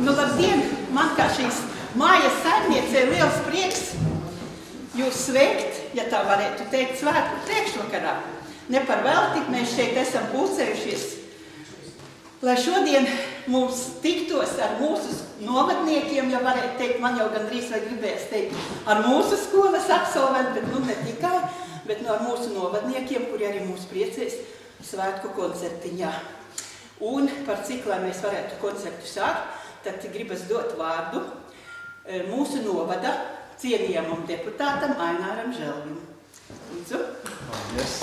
Nu, labdien! Man kā šīs mājas saimniecei liels prieks jūs sveikt, ja tā varētu teikt, svētku priekšvakarā. Ne par velti mēs šeit esam pulcējušies, lai šodien mums tiktos ar mūsu novadniekiem, ja varētu teikt, man jau gandrīz vai gribēs teikt, ar mūsu skolas absolventi, bet nu ne tikai, bet ar mūsu novadniekiem, kuri arī mūs priecēs svētku koncertiņā. Un par cik, lai mēs varētu koncertu sākt, tad gribas dot vārdu mūsu novada cienījamam deputātam Aināram Želvim. Lūdzu. Paldies.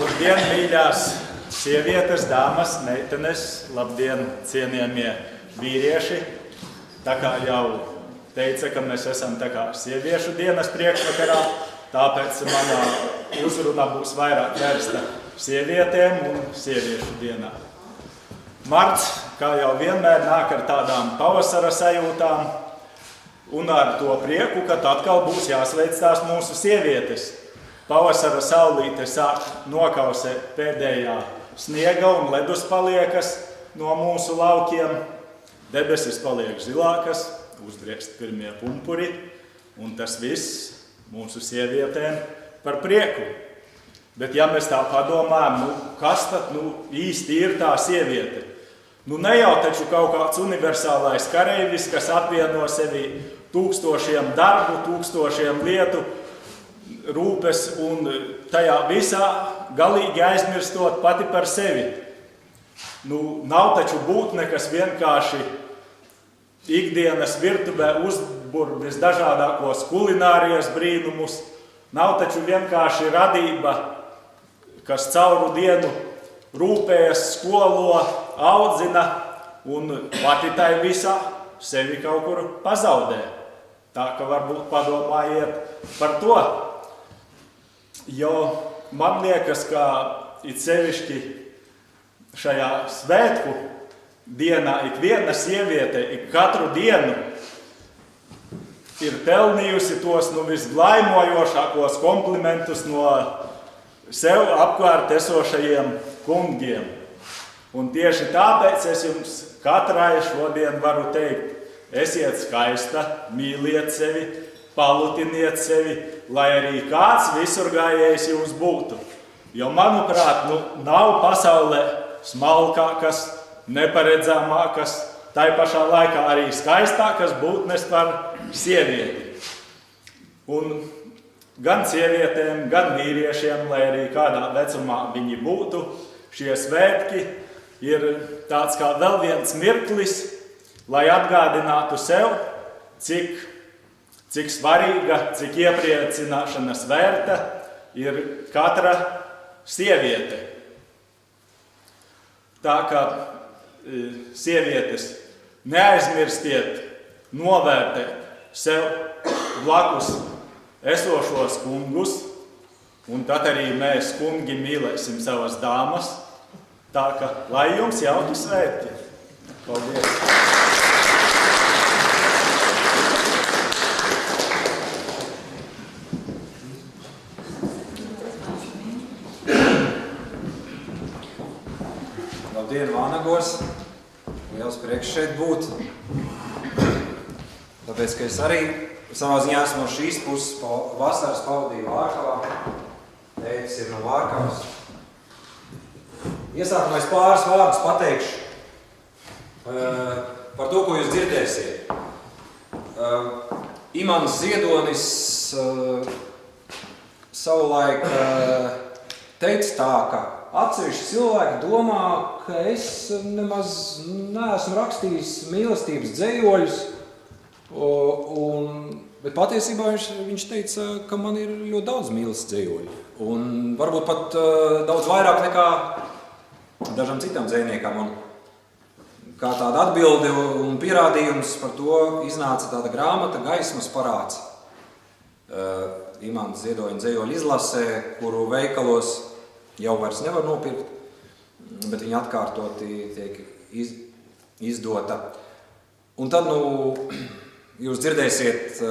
Labdien, mīļās sievietes, dāmas, meitenes, labdien, cienījamie vīrieši. Tā kā jau teica, ka mēs esam tā kā sieviešu dienas priekšvakarā, tāpēc manā uzrunā būs vairāk vērsta sievietēm un sieviešu dienā. Marts, kā jau vienmēr, nāk ar tādām pavasara sajūtām un ar to prieku, ka atkal būs jāsveic tās mūsu sievietes. Pavasara saulīte sāk nokausēt pēdējā sniega un ledus paliekas no mūsu laukiem. Debesis paliek zilākas, uzdriekst pirmie pumpuri, un tas viss mūsu sievietēm par prieku. Bet ja mēs tā padomājam, kas tad īsti ir tā sieviete? Ne jau taču kaut kāds universālais kareivis, kas apvieno sevi tūkstošiem darbu, tūkstošiem lietu, rūpes un tajā visā galīgi aizmirstot pati par sevi. Nav taču būtne, kas vienkārši ikdienas virtuvē uzbur visdažādākos kulinārijas brīnumus. Nav taču vienkārši radība, kas cauru dienu rūpējas, skolo, audzina un pati tai visā sevi kaut kur pazaudē. Tā ka varbūt padomājiet par to. Jo man liekas, ka it sevišķi šajā svētku dienā ik viena sieviete ik katru dienu ir pelnījusi tos visglaimojošākos komplimentus no sev apkārt esošajiem kungiem. Un tieši tāpēc es jums katrai šodien varu teikt, esiet skaista, mīliet sevi, palutiniet sevi, lai arī kāds visurgājējs jums būtu. Jo, manuprāt, nav pasaulē smalkākas, neparedzamākas, tai pašā laikā arī skaistākas būtnes par sievieti. Un gan sievietēm, gan vīriešiem, lai arī kādā vecumā viņi būtu, šie svētki ir tāds kā vēl viens mirklis, lai atgādinātu sev, cik svarīga, cik iepriecināšanas vērta ir katra sieviete. Tā kā sievietes neaizmirstiet novērtēt sev blakus esošos kungus, un tad arī mēs, kungi, mīlēsim savas dāmas. Tā ka, lai jums jauki svētki. Paldies! Labdien, Vānagos! Liels prieks šeit būt. Tāpēc, ka es arī savā ziņā esmu no šīs puses vasaras pavadīju Vārkavā. Tētis ir no Vārkavas. Iesākumā es pāris vārdus pateikšu par to, ko jūs dzirdēsiet. Imants Ziedonis savulaik teica tā, ka atsevišķi cilvēki domā, ka es nemaz neesmu rakstījis mīlestības dzejoļus, bet patiesībā viņš teica, ka man ir ļoti daudz mīlestības dzejoļu. Un varbūt pat daudz vairāk nekā dažam citam dzejniekam. Un kā tāda atbilde un pierādījums par to iznāca tāda grāmata Gaismas parāds. Imants Ziedoņa dzejoļu izlasē, kuru veikalos jau vairs nevar nopirkt, bet viņa atkārtoti tiek izdota. Un tad, jūs dzirdēsiet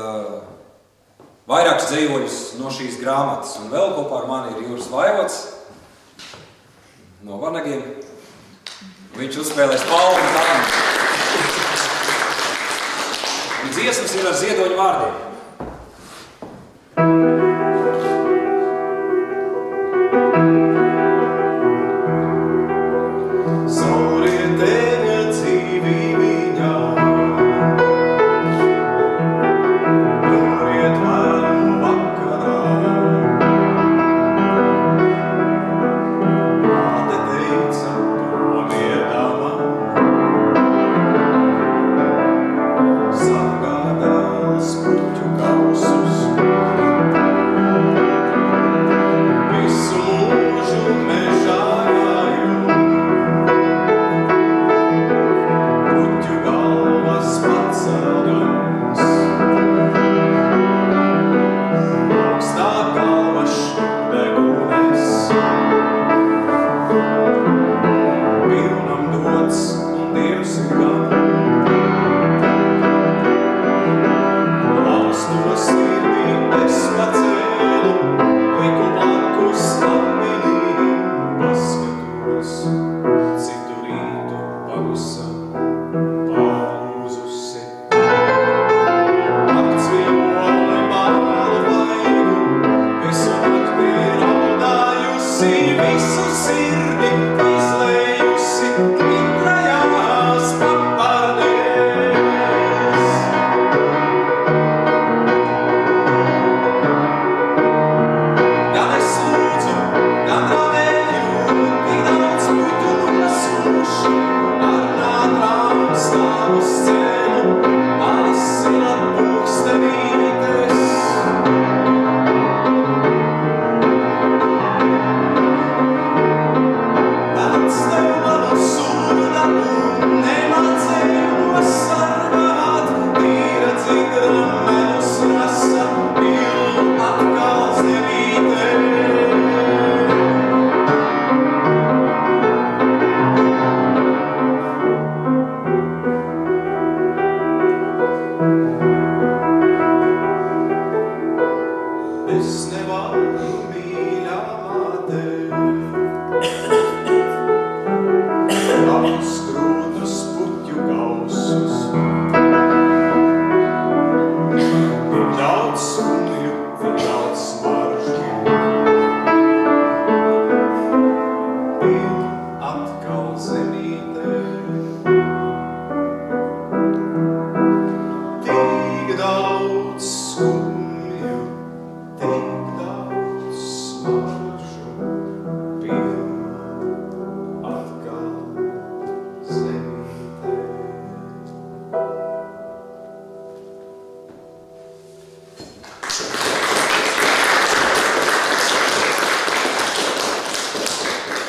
vairākus dzejoļus no šīs grāmatas. Un vēl kopā ar mani ir Juris Vaivods no Vanagiem. Viņš uzspēlēs palmu dāmu. Un dziesmas ir ar ziedoņu vārdiem.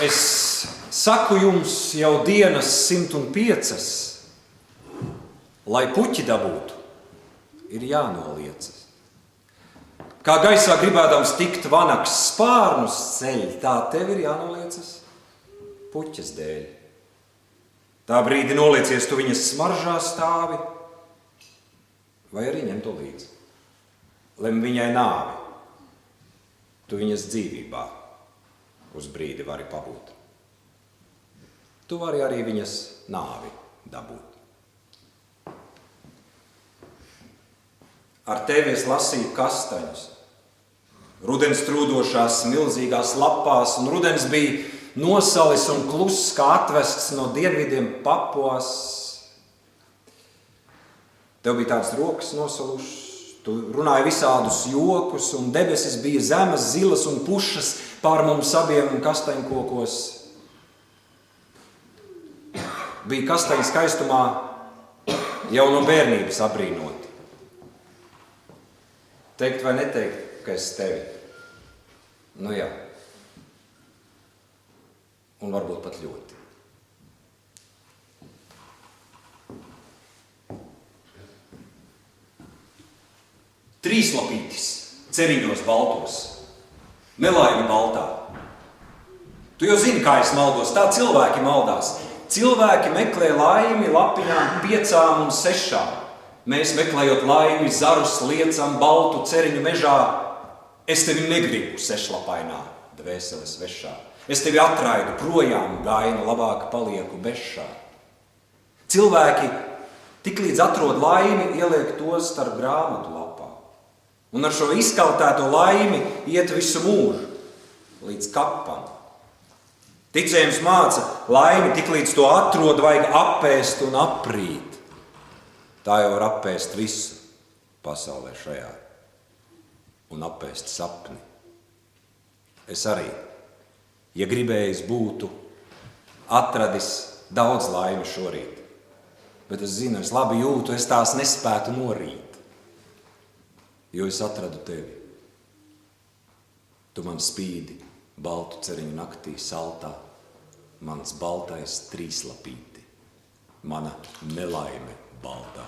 Es saku jums jau dienas 105, lai puķi dabūtu, ir jānoliecas. Kā gaisā gribēdams tikt vanaks spārnus ceļ, tā tev ir jānoliecas puķes dēļ. Tā brīdi noliecies tu viņas smaržā stāvi, vai arī ņem to līdzi. Lem viņai nāvi, tu viņas dzīvībā uz brīdi vari pabūt. Tu vari arī viņas nāvi dabūt. Ar tevi es lasīju kastaņus, rudens trūdošās milzīgās lapās, un rudens bija nosalis un kluss, kā atvests no dienvidiem Papuās. Tev bija tāds rokas nosalušas, tu runāji visādus jokus, un debesis bija zemes, zilas un pušas pār mums abiem kastaņkokos. Bija kastaņu skaistumā jau no bērnības abrīnoti. Teikt vai neteikt, ka es tevi? Nu jā. Un varbūt pat ļoti. Trīslapītis, ceriņos baltos, melaini baltā. Tu jau zini, kā es maldos, tā cilvēki maldās. Cilvēki meklē laimi lapiņām 5 un 6. Mēs meklējot laimi zarus liecam baltu ceriņu mežā. Es tevi negribu sešlapainā, dvēseles vešā. Es tevi atraidu projām, gainu, labāk palieku bešā. Cilvēki tiklīdz atrod laimi, ieliek tos starp grāmatu lapā. Un ar šo izkautēto laimi iet visu mūžu, līdz kapam. Ticējums māca, laimi tiklīdz to atrod, vajag apēst un aprīt. Tā jau var apēst visu pasaulē šajā un apēst sapni. Es arī, ja gribējis būtu, atradis daudz laimi šorīt. Bet es zinu, es labi jūtu, es tās nespētu norīt, jo es atradu tevi. Tu man spīdi baltu ceriņu naktī saltā, mans baltais trīslapīti, mana nelaime baltā.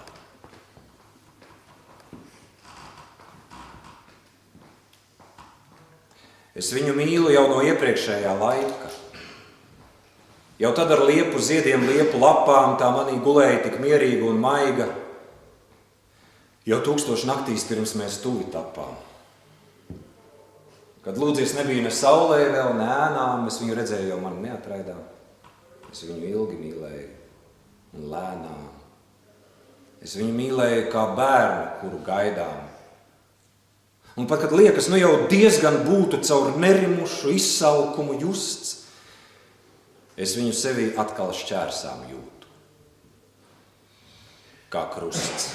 Es viņu mīlu jau no iepriekšējā laika. Jau tad ar liepu ziediem, liepu lapām tā manī gulēja tik mierīga un maiga. Jau 1000 naktīs pirms mēs tuvi tapām. Kad lūdzies nebija ne saulē vēl, ne ēnām, es viņu redzēju, jau mani neatraidām. Es viņu ilgi mīlēju un lēnām. Es viņu mīlēju kā bērnu, kuru gaidām. Un pat, kad liekas, nu jau diezgan būtu caur nerimušu izsalkumu justs, es viņu sevī atkal šķērsām jūtu, kā krusts.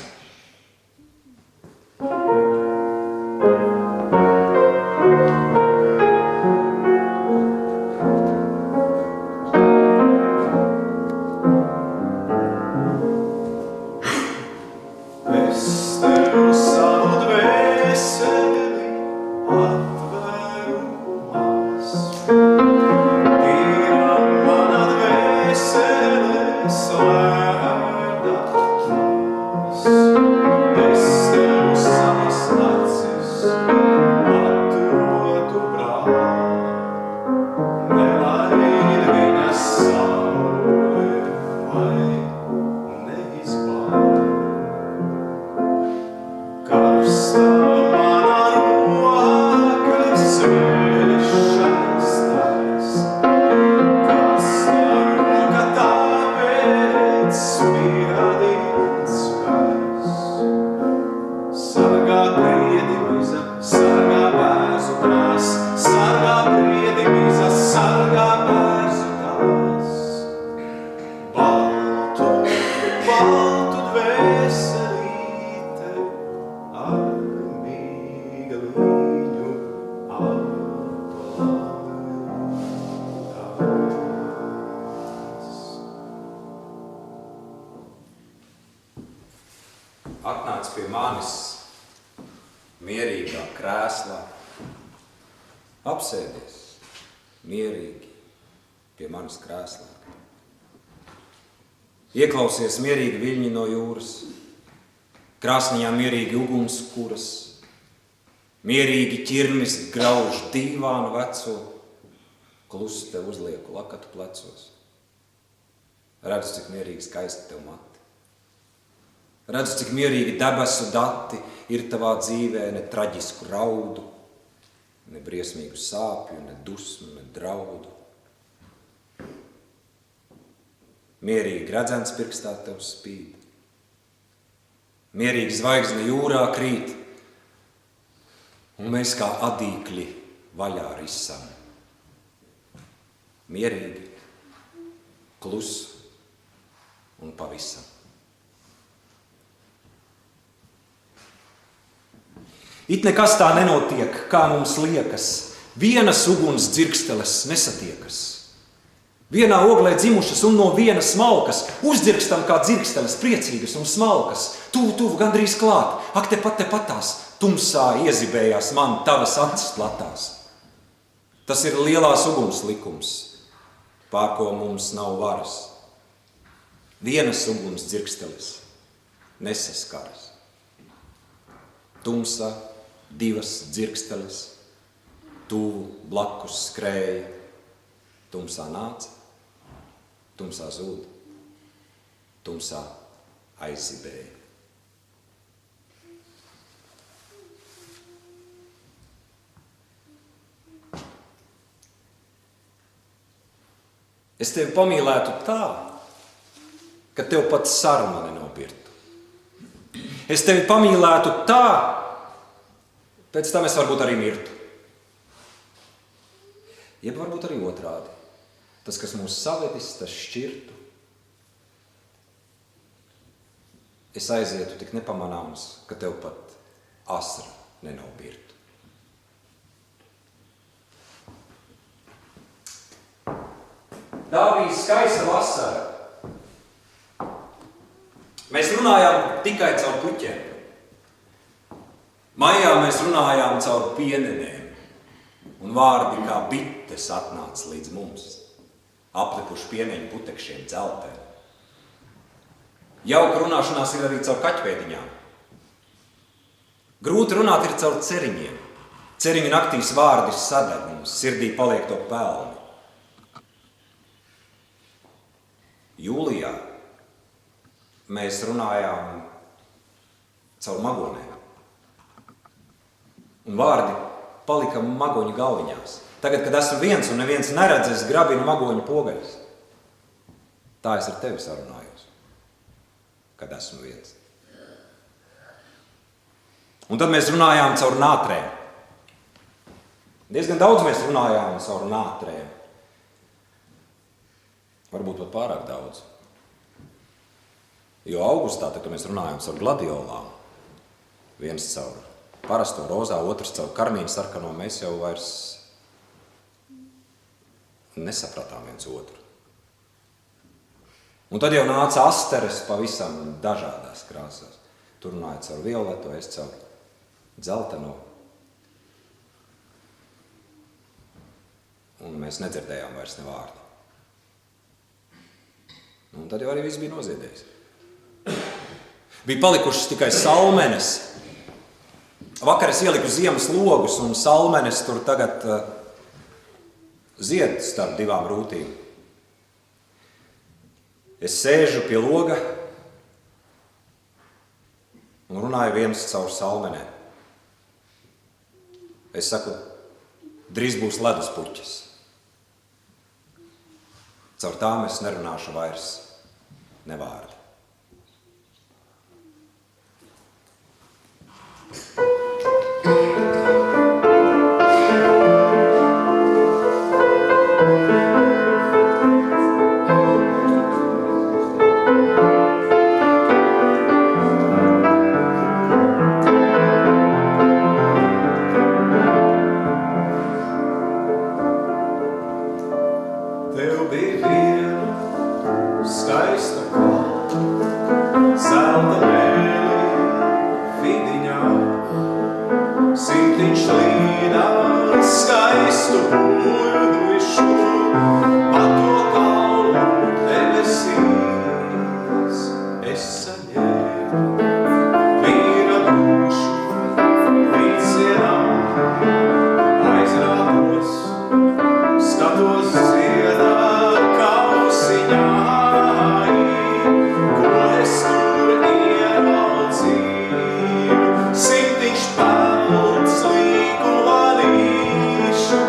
Atnāc pie manis mierīgā krēslā, apsēdies mierīgi pie manis krēslā. Ieklausies mierīgi viļņi no jūras, krāsniņā mierīgi ugunskuras, mierīgi ķirmis grauž dīvānu veco, klusi tev uzlieku lakatu plecos. Redzu, cik mierīgi skaisti tev mati. Redzu, cik mierīgi debesu dati ir tavā dzīvē, ne traģisku raudu, ne briesmīgu sāpju, ne dusmu, ne draudu. Mierīgi redzens pirkstā tev spīd. Mierīgi zvaigzne jūrā krīt, un mēs kā adīkļi vaļā risam. Mierīgi, klusu un pavisam. It nekas tā nenotiek, kā mums liekas. Vienas uguns dzirksteles nesatiekas. Vienā oglē dzimušas un no vienas smalkas, uzdzirkstam kā dzirksteles, priecīgas un smalkas. Tuvu, gandrīz klāt, ak tepatās, tumsā iezibējās man tavas acis platās. Tas ir lielās uguns likums, pār ko mums nav varas. Vienas uguns dzirksteles nesaskaras. Tumsā divas dzirksteles, tuvu blakus skrēja, tumsā nāca, tumsā zūd, tumsā aizzibēja. Es tevi pamīlētu tā, ka tev pat sarma nenopirtu. Es tevi pamīlētu tā, pēc tam es varbūt arī mirtu. Jeb varbūt arī otrādi. Tas, kas mūs savedis, tas šķirtu. Es aizietu tik nepamanāms, ka tev pat asra nenopirtu. Tā bija skaista vasara. Mēs runājām tikai caur puķiem. Maijā mēs runājām caur pienenēm. Un vārdi kā bites atnāca līdz mums, aplikuši pieneņu putekšiem dzeltē. Jauka runāšanās ir arī caur kaķpēdiņām. Grūti runāt ir caur ceriņiem. Ceriņu naktīs vārdi sadeg mums, sirdī paliek to pelni. Jūlijā mēs runājām caur magonēm. Un vārdi palika magoņu galviņās. Tagad, kad esmu viens un neviens neredz, es grabinu magoņu pogaļas. Tā es ar tevi sarunājos, kad esmu viens. Un tad mēs runājām caur nātrēm. Diezgan daudz mēs runājām caur nātrēm. Varbūt pat pārāk daudz. Jo augustā, tad, kad mēs runājām caur gladiolām, viens caur parasto rozā, otrs caur karmīnu sarkano, mēs jau vairs nesapratām viens otru. Un tad jau nāca asteres pavisam dažādās krāsās. Tur runāja caur violeto, es caur dzelteno. Un mēs nedzirdējām vairs ne vārdu. Un tad jau arī viss bija noziedējis. Bija palikušas tikai salmenes. Vakar es ieliku ziemas logus, un salmenes tur tagad zied starp divām rūtīm. Es sēžu pie loga un runāju viens caur salmenēm. Es saku, drīz būs leduspuķis. Caur tām es nerunāšu vairs ne vārdu. Simtiņš pelns līgu alīšu,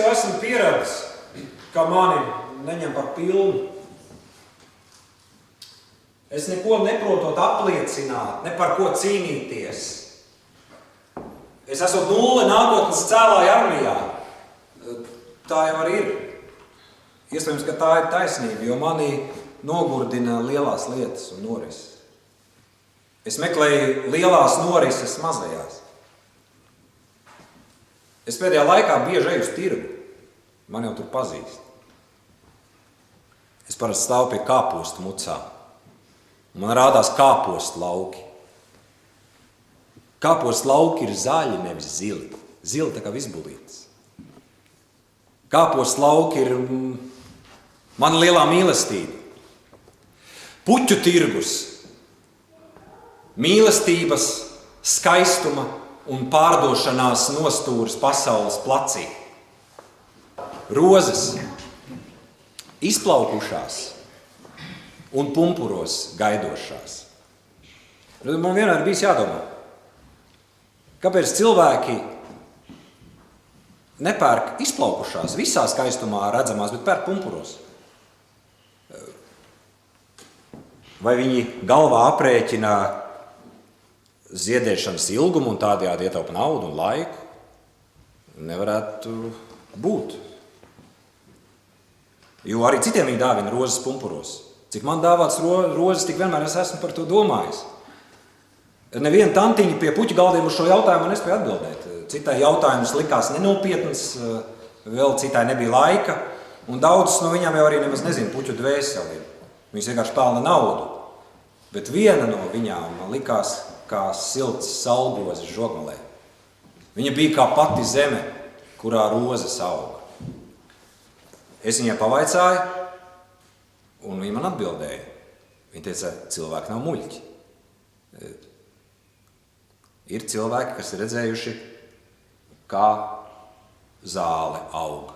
jau esmu pieradis, ka mani neņem par pilnu. Es neko neprotot apliecināt, ne par ko cīnīties. Es esmu nulle nākotnes cēlāja armijā. Tā jau arī ir. Iespējams, ka tā ir taisnība, jo mani nogurdina lielās lietas un norises. Es meklēju lielās norises mazajās. Es pēdējā laikā bieži eju uz tirgu. Man jau tur pazīst. Es parasti stāvu pie kāpostu mucām. Man rādās kāpostu lauki. Kāpostu lauki ir zaļi, nevis zili. Zili tā kā visbulītes. Kāpostu lauki ir mana lielā mīlestība. Puķu tirgus. Mīlestības, skaistuma un pārdošanās nostūris pasaules placī. Rozes izplaukušās un pumpuros gaidošās. Man vienmēr bijis jādomā, kāpēc cilvēki nepērk izplaukušās, visā skaistumā redzamās, bet pērk pumpuros. Vai viņi galvā aprēķina ziedēšanas ilgumu un tādējādi ietaupa naudu un laiku? Nevarētu būt. Jo arī citiem viņi dāvina rozes pumpuros. Cik man dāvāts rozes, tik vienmēr es esmu par to domājis. Neviena tantiņa pie puķu galdiem uz šo jautājumu nespēja atbildēt. Citai jautājums likās nenopietns, vēl citai nebija laika, un daudz no viņām jau arī nemaz nezina puķu dvēseli. Viņas vienkārši pelna naudu. Bet viena no viņām man likās kā silts saulgozes žogmalē. Viņa bija kā pati zeme, kurā rozes auga. Es viņai pavaicāju, un viņa man atbildēja. Viņa teica, cilvēki nav muļķi. Ir cilvēki, kas ir redzējuši, kā zāle auga,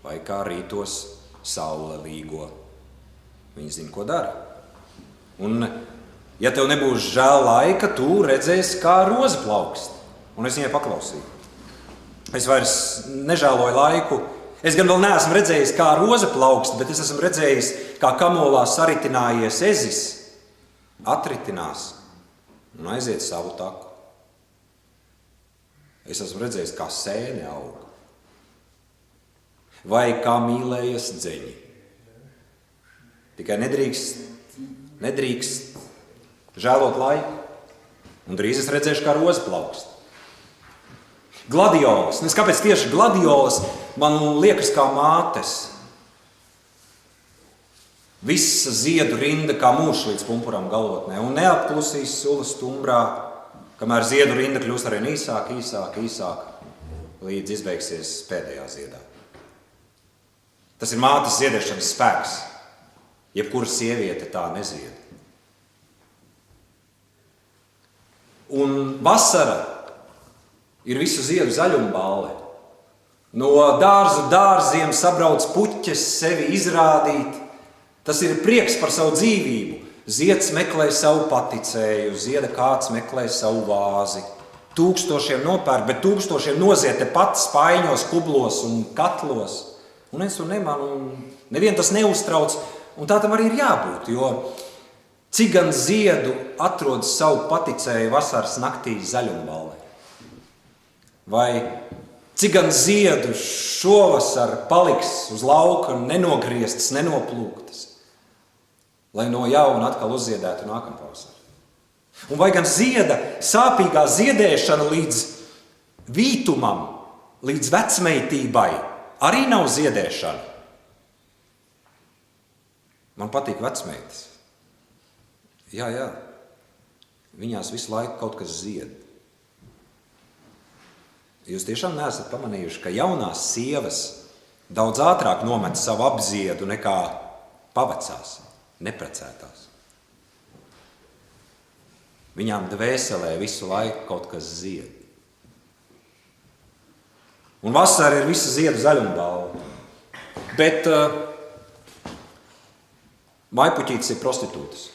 vai kā rītos saule līgo. Viņi zina, ko dara. Un, ja tev nebūs žēl laika, tu redzēsi, kā roze plaukst. Un es viņai paklausīju. Es vairs nežēloju laiku. Es gan vēl neesmu redzējis, kā roze plaukst, bet es esmu redzējis, kā kamolā saritinājies ezis, atritinās un aiziet savu taku. Es esmu redzējis, kā sēne aug. Vai kā mīlējas dzeņi. Tikai nedrīkst žēlot laiku. Un drīz es redzēšu, kā roze plaukst. Gladiolas. Kāpēc tieši gladiolas man liekas kā mātes? Visa ziedu rinda kā mūžs līdz pumpuram galotnē. Un neapklusīs sula stumbrā, kamēr ziedu rinda kļūst arvien īsāk, līdz izbeigsies pēdējā ziedā. Tas ir mātes ziedēšanas spēks. Jebkura sieviete tā nezied. Un vasara ir visu ziedu zaļumballe. No dārzu dārziem sabrauc puķes sevi izrādīt. Tas ir prieks par savu dzīvību. Zieds meklē savu paticēju, zieda kāds meklē savu vāzi. Tūkstošiem nopērk, bet tūkstošiem noziet te pat spaiņos, kublos un katlos. Un es to nemanu, un nevien tas neuztrauc. Un tā tam arī ir jābūt, jo cik gan ziedu atrod savu paticēju vasaras naktī zaļumballē? Vai cik gan ziedu šovasar paliks uz lauka nenogrieztas, nenoplūktas, lai no jauna atkal uzziedētu nākampavasarī? Un vai gan zieda sāpīgā ziedēšana līdz vītumam, līdz vecmeitībai arī nav ziedēšana? Man patīk vecmeitas. Jā. Viņās visu laiku kaut kas zied. Jūs tiešām neesat pamanījuši, ka jaunās sievas daudz ātrāk nomet savu apziedu nekā pavecās, neprecētās. Viņām dvēselē visu laiku kaut kas zied. Un vasara ir visa ziedu zaļumbalva. Bet maipuķītes ir prostitūtas.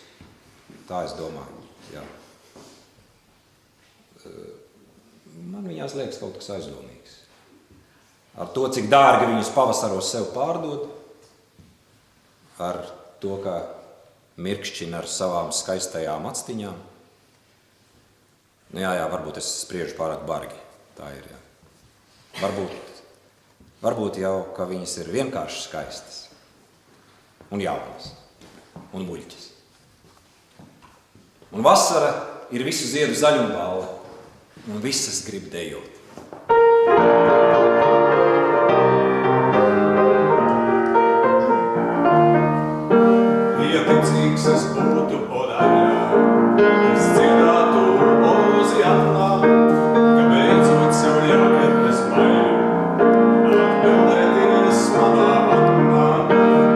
Tā es domāju. Jā. Man viņās liekas kaut kas aizdomīgs. ar to, cik dārgi viņus pavasaros sev pārdod, ar to, kā mirkšķina ar savām skaistajām actiņām. Nu, jā, varbūt es spriežu pārāk bargi. Tā ir, jā. Varbūt jau, ka viņas ir vienkārši skaistas un jaunas un muļķis. Un vasara ir visu ziedu zaļumbalve, un visas grib dejot. Lieticīgs es būtu Odaļā, es dziedātu Oziānā, ka beidzot sev jāger bez baļu, atbildēties manā atnā,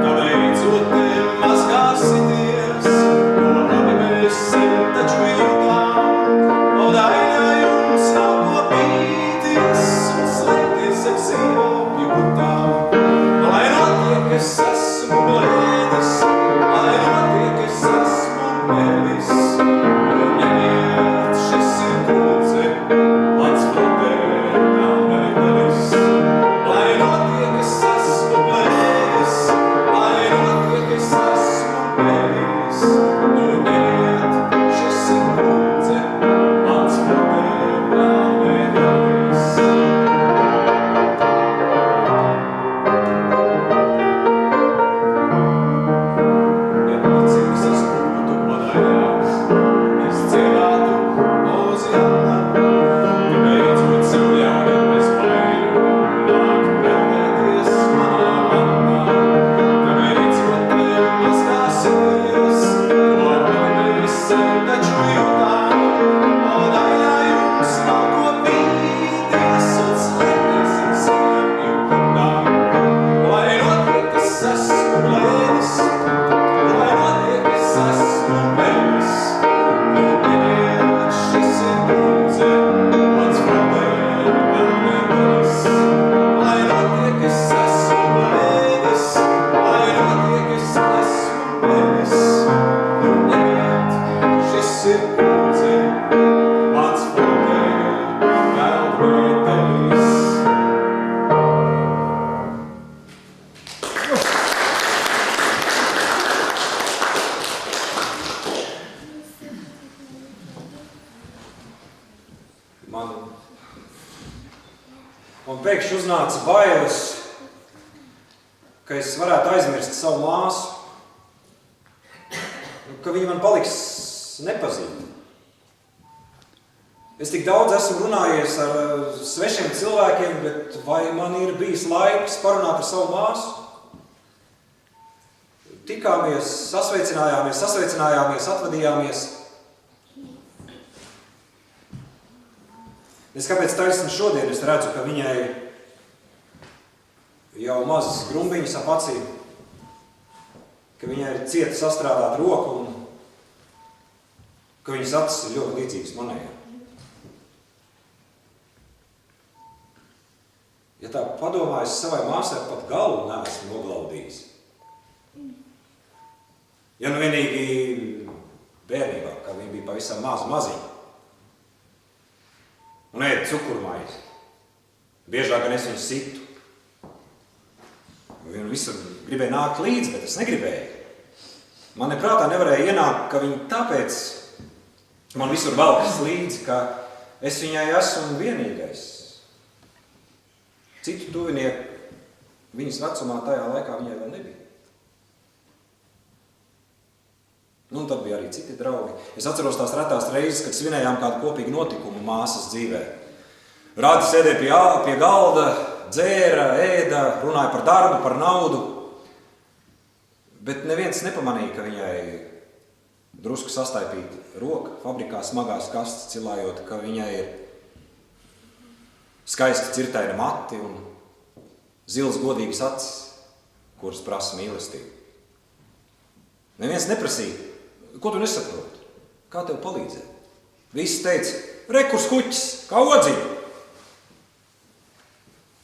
ka beidzot te mazgāsities, ko labi mēs sen taču jūtām. Odaļā jums nav ko bīties un slēpties ar ziepju gutām, lai notiek es esmu blēdis, lai notiek es esmu mēlis, un neiet šis ir kūce, mans flotē nav medalis. Lai notiek es esmu blēdis, lai notiek es esmu mēlis, un neiet šis ir kūce, mans flotē nav medalis. Lieticīgs es būtu Odaļā, es dziedātu Oziānā, ka beidzot sev jāger bez baiļu, nāk peldēties manā vannā, ka beidzot te mazgāsities, ko mēs sen taču jūtām. Odaļā jums nav ko bīties un slēpties ar ziepju gutām, lai notiek es esmu blēdis, lai notiek es esmu mēlis, un neiet šis ir kūce, mans flotē nav medalis. Lai notiek es esmu blēdis, lai notiek es esmu mēlis, un neiet šis ir kūce, mans flotē nav medalis. Man pēkšņi uznāca bailes, ka es varētu aizmirst savu māsu, ka viņa man paliks nepazīta. Es tik daudz esmu runājies ar svešiem cilvēkiem, bet vai man ir bijis laiks parunāt ar savu māsu? Tikāmies, sasveicinājāmies, atvadījāmies. Es kāpēc taisni šodien es redzu, ka viņai jau mazas grumbiņas ap acīm, ka viņai ir cieta sastrādāta roka un ka viņas acis ir ļoti līdzīgas manējām. Ja tā padomāju, es savai māsai pat galvu neesmu noglaudījis. Ja nu vienīgi bērnībā, kad viņa bija pavisam maziņa. Un ēd cukurmaizi. Biežāk gan es viņu situ. Viņa visur gribēja nākt līdzi, bet es negribēju. Man neprātā nevarēja ienākt, ka viņa tāpēc man visur velkas līdzi, ka es viņai esmu vienīgais. Citu tuvinieku viņas vecumā tajā laikā viņai vēl nebija. Nu, un tad bija arī citi draugi. Es atceros tās retās reizes, kad svinējām kādu kopīgu notikumu māsas dzīvē. Rādi sēdēja pie galda, dzēra, ēda, runāja par darbu, par naudu. Bet neviens nepamanīja, ka viņai drusku sastaipīta roka, fabrikā smagās kastes cilājot, ka viņai ir skaisti cirtaini mati un zils godīgas acis, kuras prasa mīlestību. Neviens neprasīja, ko tu nesaproti? Kā tev palīdzēt? Visi teica, re, kurs kuķis, kā odziņa.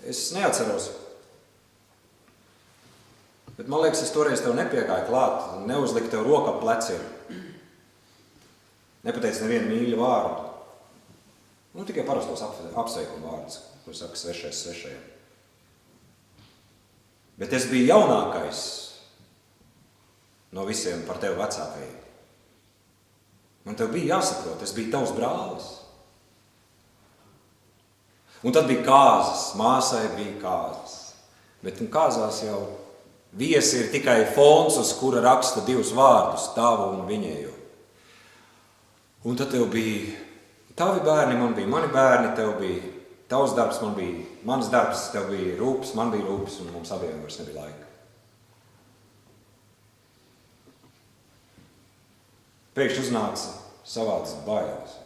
Es neatceros. Bet man liekas, es toreiz tev nepiegāju klāt, neuzliku tev roku ap pleciem. Nepateicu nevienu mīļu vārdu. Nu, tikai parastos apsveikumu vārdus, kur saka svešais svešajam. Bet es biju jaunākais no visiem par tevi vecākajiem. Man tev bija jāsaprot, es biju tavs brālis. Un tad bija kāzas, māsai bija kāzas. Bet kāzās jau viesi ir tikai fons, uz kura raksta 2 vārdus, tavu un viņējo. Un tad tev bija tavi bērni, man bija mani bērni, tev bija tavs darbs, man bija mans darbs, tev bija rūpes, man bija rūpes, un mums abiem vairs nebija laika. Pēkšņi uznāca savādas bailes.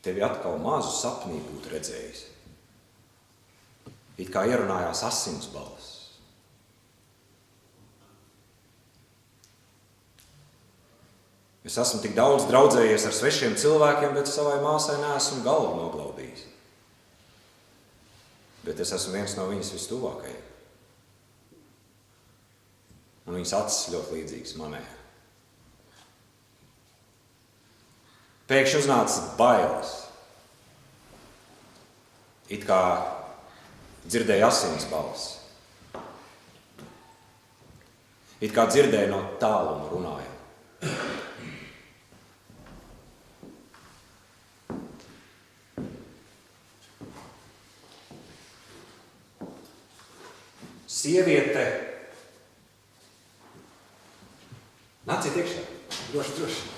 Tevi atkal mazu sapnī būtu redzējis. It kā ierunājās asins balss. Es esmu tik daudz draudzējies ar svešiem cilvēkiem, bet savai māsai neesmu galvu noglaudījis. Bet es esmu viens no viņas vistuvākajiem. Un viņas acis ļoti līdzīgas manējai. Pēkšņi uznāca bailes. It kā dzirdēja asins balsi. It kā dzirdēja no tāluma runājot. Sieviete. Nāciet iekšā. Droši.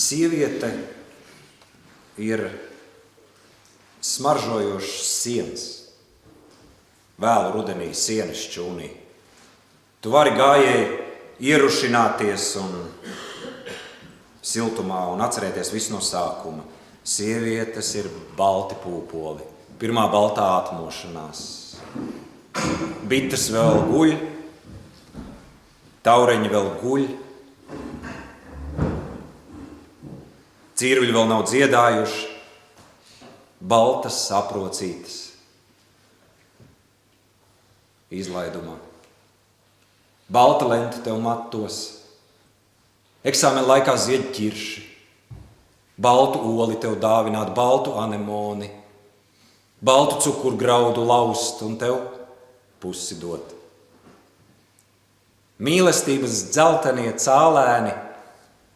Sieviete ir smaržojošs siens. Vēlu rudenī sienas šķūnī. Tu vari gājēji ierušināties un siltumā un atcerēties visu no sākuma. Sievietes ir balti pūpoli. Pirmā baltā atmošanās. Bites vēl guļ. Taureņi vēl guļ. Cīruļi vēl nav dziedājuši, baltas aprocītas izlaidumā. Balta lenta tev matos, eksāmena laikā ziedķirši, baltu oli tev dāvināt, baltu anemoni, baltu cukurgraudu laust un tev pusi dot. Mīlestības dzeltenie cālēni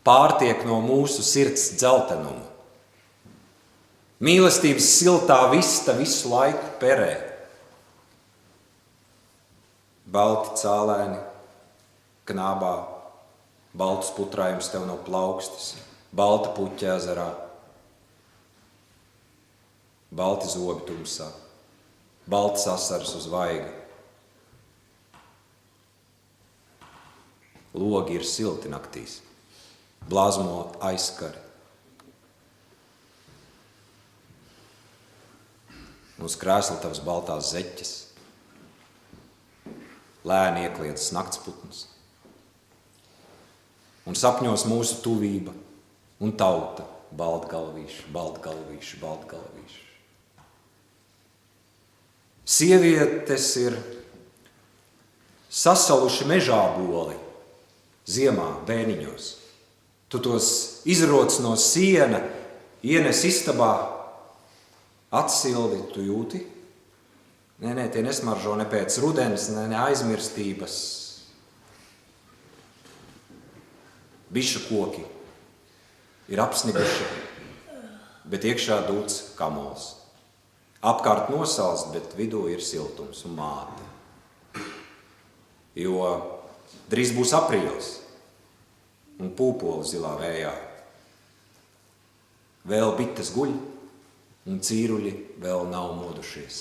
pārtiek no mūsu sirds dzeltenuma. Mīlestības siltā vista visu laiku perē. Balti cālēni knābā, baltus putrājums tev no plaukstas, balta puķa ezerā, balti zobi tumsā, baltas asaras uz vaiga. Logi ir silti naktīs. Blāzmo aizskari. Uz krēsla tavas baltās zeķes. Lēni iekliedzas naktsputns. Un sapņos mūsu tuvība un tauta baltgalvīši, baltgalvīši, baltgalvīši. Sievietes ir sasaluši mežāboli ziemā bēniņos. Tu tos izroc no siena, ienes istabā, atsildi, tu jūti? Nē, tie nesmaržo ne pēc rudens, ne aizmirstības. Bišu koki ir apsniguši, bet iekšā dūts kamols. Apkārt nosalst, bet vidū ir siltums un māte. Jo drīz būs aprīlis. Un pūpoli zilā vējā. Vēl bites guļ, un cīruļi vēl nav modušies.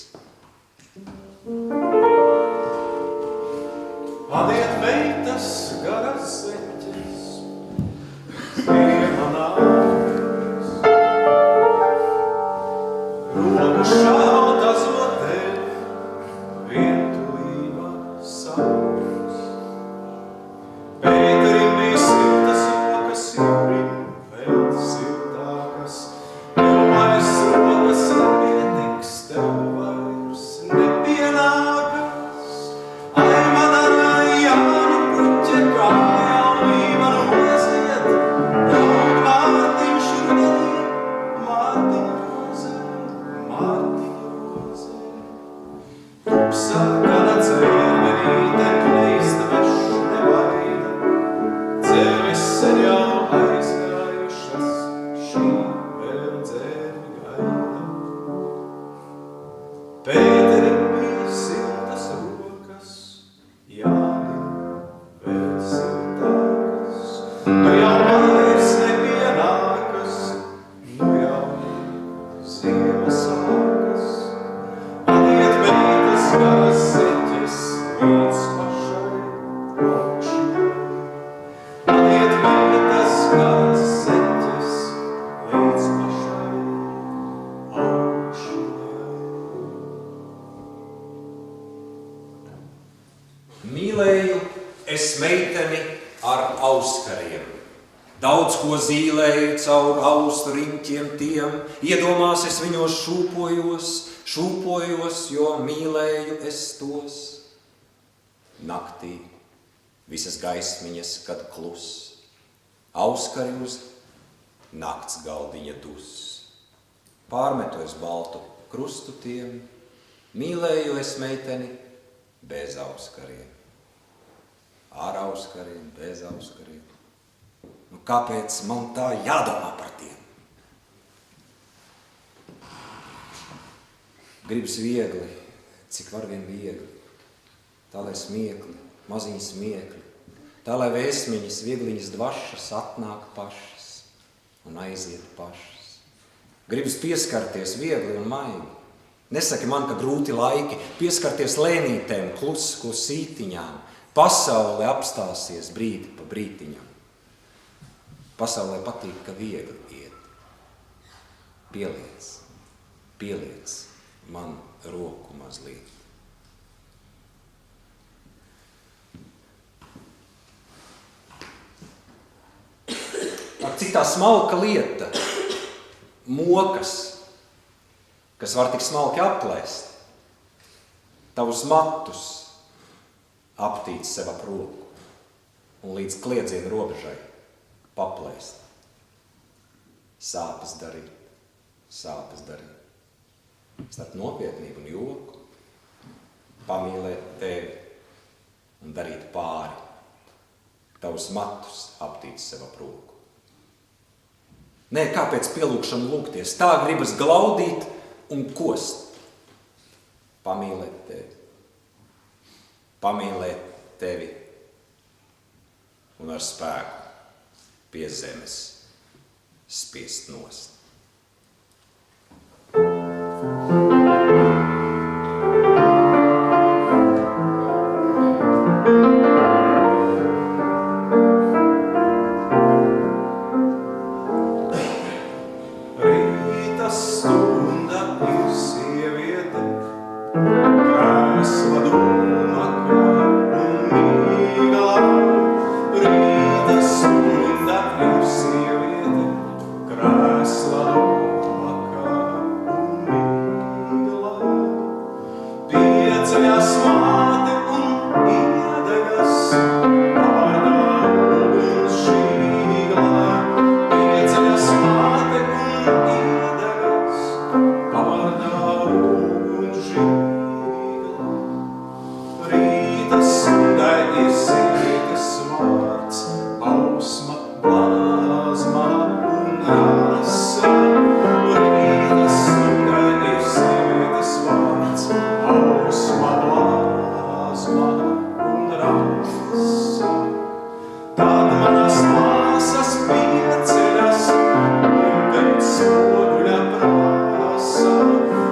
Adiet veitas garas zeķes, ziema nāks. Roku šaut azotēm, vientulībā sauks. Pēterim bija siltas rokas, Jurim vēl siltākas. Tev vairs rokas nepietiks, tev vairs nepienāk. Mīlēju es meiteni ar auskariem. Daudz ko zīlēju caur austu riņķiem tiem, iedomās es viņos šūpojos, jo mīlēju es tos. Naktī visas gaismiņas, kad klus, auskari uz nakts galdiņa dus. Pārmetu es baltu krustu tiem, mīlēju es meiteni bez auskariem. Ar auskariem, bez auskariem. Nu, kāpēc man tā jādomā par tiem? Gribas viegli, cik var vien viegli. Tā lai smiekli, maziņi smiekli. Tā lai vēsmiņas, viegliņas dvašas atnāk pašas un aiziet pašas. Gribas pieskarties viegli un maigi. Nesaki man, ka grūti laiki, pieskarties lēnītēm, klusko sītiņām. Pasaule apstāsies brīdi pa brītiņam. Pasaulē patīk, ka viegli iet. Pieliec man roku mazliet. Ak, cik tā smalka lieta, mokas, kas var tik smalki aplēst, tavus matus aptīt sev ap roku un līdz kliedzienu robežai paplēst. Sāpes darīt. Starp nopietnību un joku. Pamīlēt tevi un darīt pāri. Tavus matus aptīt sev ap roku. Nē, kāpēc pielūgšanu lūgties? Tā gribas glaudīt un kost. Pamīlēt tevi un ar spēku pie zemes spiest nost. Rīta stunda ir sieviete, krēsla dūmakā un mīglā. Rīta stunda ir sieviete, krēsla dūmakā un mīglā. Pieceļas māte un iedegas, vārdā uguns žīglā. Pieceļas māte un iedegas, vārdā uguns žīglā. Rīta stundai ir sievietes vārds, ausma, blāzma un rasa. Rīta stundai ir sievietes vārds, ausma, blāzma un rasa. Tad manas māsas pieceļas un pēc spoguļa prasa.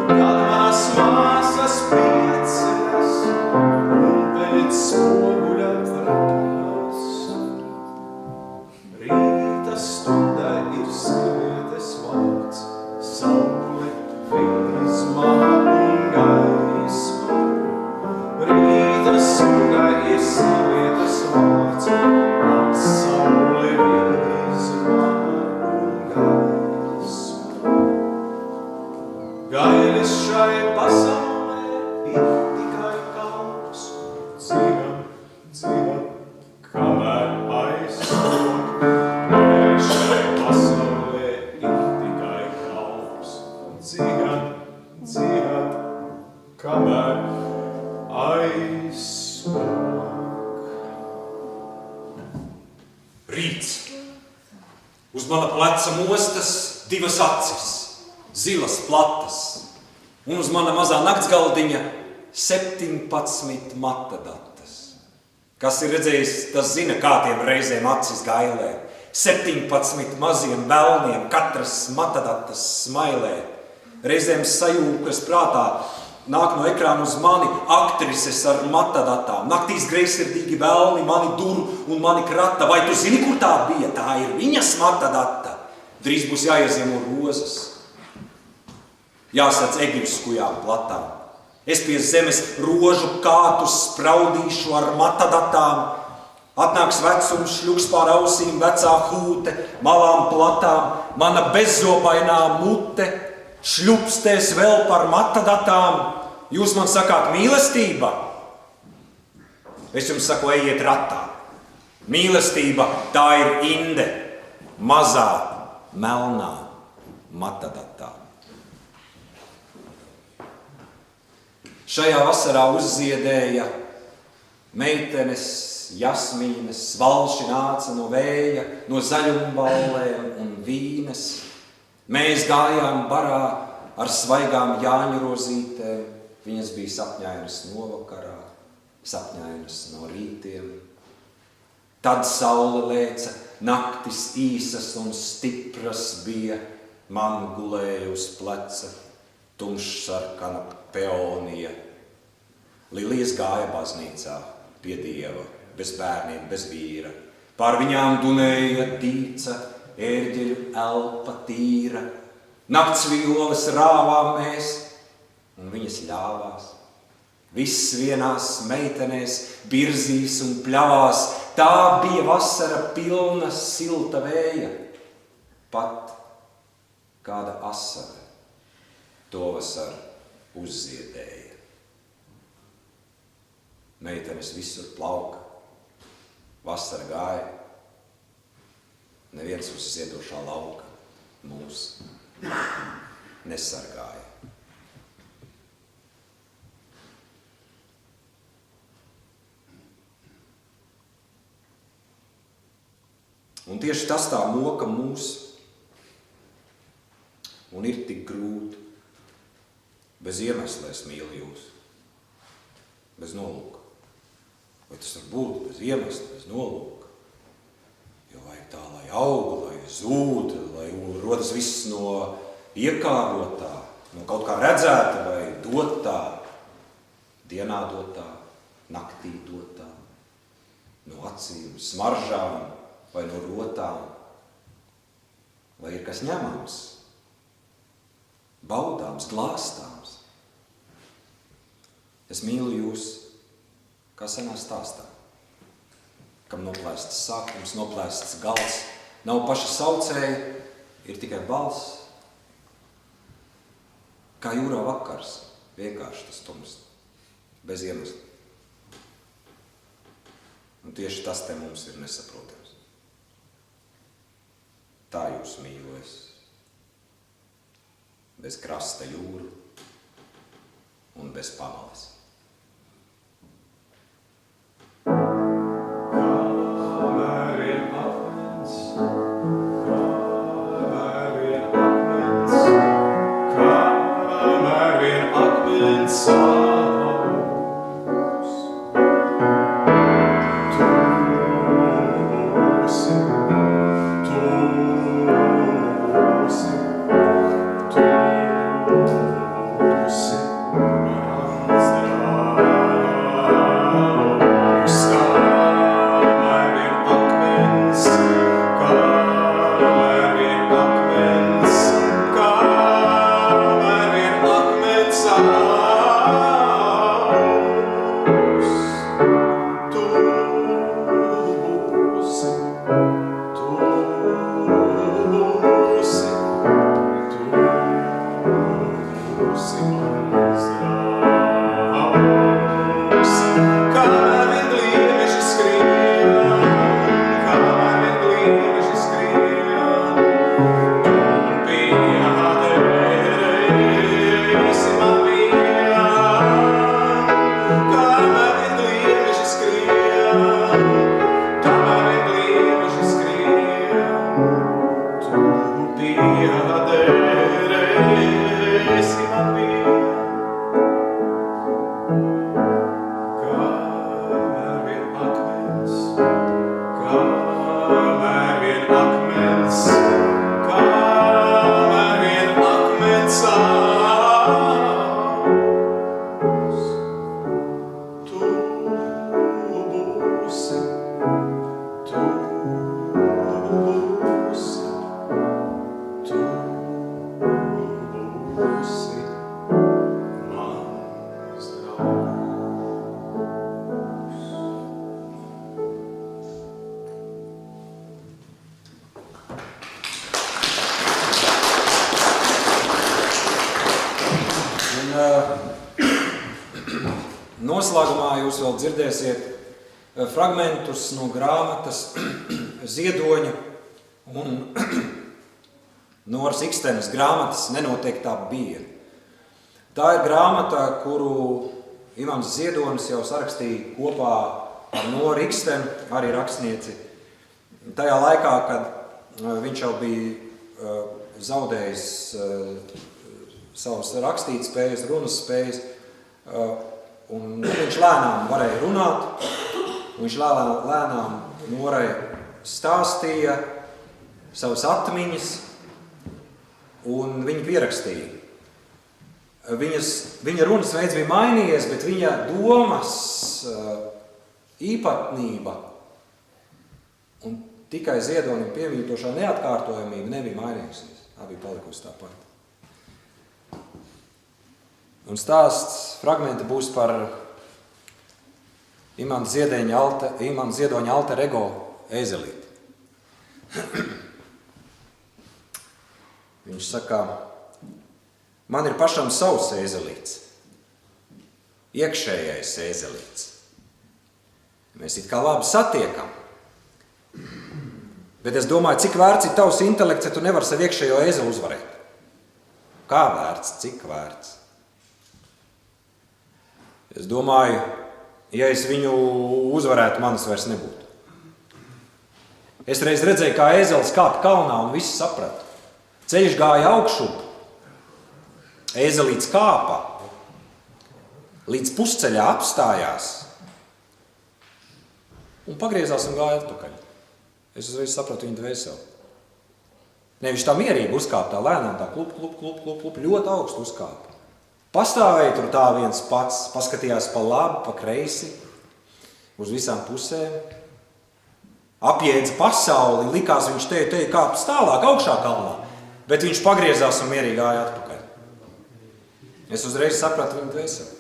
Tad manas māsas pieceļas un pēc spoguļa prasa. Rīta stundai ir sievietes vārds, saule, vīzma un gaisma. Rīta stundai ir sievietes vārds, saule, vīzma un gaisma. Gailis šai pasaulē ir tikai kalps, dzīva, kamēr aizsok. Gailis šai pasaulē ir tikai kalps, dzīva, kamēr aizsok. Rīts. Uz mana pleca mostas divas acis, zilas platas, un uz mana mazā naktsgaldiņa 17 matadatas. Kas ir redzējis, tas zina, kā tiem reizēm acis gailē. 17 maziem velniem katras matadatas smailē. Reizēm sajūkas prātā nāk no ekrāna uz mani aktrises ar matadatām. Naktīs greizsirdīgi velni mani dur un mani krata. Vai tu zini, kur tā bija? Tā ir viņas matadata. Drīz būs jāieziemo rozes. Jāsadz Eģiptes kujām platām. Es pie zemes rožu kātus spraudīšu ar matadatām. Atnāks vecums, šļuks pār ausīm, vecā hūte, malām platām, mana bezzobainā mute šļupstēs vēl par matadatām. Jūs man sakāt mīlestība? Es jums saku, ejiet ratā. Mīlestība tā ir inde, mazā, melnā matadatā. Šajā vasarā uzziedēja meitenes, jasmīnes, svalši nāca no vēja, no zaļumballēm un vīnes. Mēs gājām barā ar svaigām jāņu rozītēm, viņas bija sapņainas novakarā, sapņainas no rītiem. Tad saule lēca, naktis īsas un stipras bija, man gulēja uz pleca tumšsarkana peonija. Lilijas gāja baznīcā pie Dieva, bez bērniem, bez vīra. Pār viņām dunēja tīca, ērģeļu elpa tīra. Nakts violes rāvām mēs, un viņas ļāvās. Viss vienās meitenēs, birzīs un pļavās. Tā bija vasara pilna silta vēja. Pat kāda asara to vasaru uzziedēja. Meitenes visur plauka, vasara gāja, neviens uz ziedošā lauka mūs nesargāja. Un tieši tas tā moka mūs, un ir tik grūti. Bez iemesla es mīlu jūs, bez nolūka. Vai tas var būt bez iemesla, bez nolūka? Jo vajag tā, lai aug, lai zūd, lai rodas viss no iekārotā, no kaut kā redzēta vai dotā, dienā dotā, naktī dotā, no acīm, smaržām vai no rotām. Vai ir kas ņemams, baudāms, glāstāms? Es mīlu jūs, kā senā stāstā, kam noplēsts sākums, noplēsts gals, nav paša saucēja, ir tikai balss. Kā jūrā vakars, vienkārši tas tumst, bez iemesla. Un tieši tas te mums ir nesaprotams. Tā jūs mīlu es, bez krasta jūru un bez pamalas. Yes. noslēgumā jūs vēl dzirdēsiet fragmentus no grāmatas Ziedoņa un Noras Ikstenes grāmatas Nenoteiktā biere. Tā ir grāmata, kuru Imants Ziedonis jau sarakstīja kopā ar Noru Ikstenu, arī rakstnieci. Tajā laikā, kad viņš jau bija zaudējis savas rakstīt-spējas, runas spējas, un viņš lēnām varēja runāt, viņš lēnām Norai stāstīja savas atmiņas, un viņa pierakstīja. Viņa runas veids bija mainījies, bet viņa domas īpatnība un tikai Ziedonim piemītošā neatkārtojamība nebija mainījusies. Tā bija palikusi tāpat. Un stāsts fragmenti būs par Imanta Ziedoņa alter ego Ēzelīti. Viņš saka, man ir pašam savs ēzelīts, iekšējais ēzelīts. Mēs it kā labi satiekam, bet es domāju, cik vērts ir tavs intelekts, ja tu nevari savu iekšējo ēzeli uzvarēt. Kā vērts, cik vērts? Es domāju, ja es viņu uzvarētu, manas vairs nebūtu. Es reiz redzēju, kā ēzelis kāpa kalnā un visi sapratu. Ceļš gāja augšup, ēzelīts kāpa, līdz pusceļā apstājās un pagriezās un gāja atpakaļ. Es uzreiz sapratu viņu dvēseli. Nevis tā mierīgi uzkāpa, tā lēnām, tā klup, ļoti augstu uzkāpa. Pastāvēja tur tā viens pats, paskatījās pa labi, pa kreisi, uz visām pusēm. Apjēdza pasauli, likās viņš te kāps tālāk, augšā kalnā, bet viņš pagriezās un mierīgi gāja atpakaļ. Es uzreiz sapratu viņu dvēseli.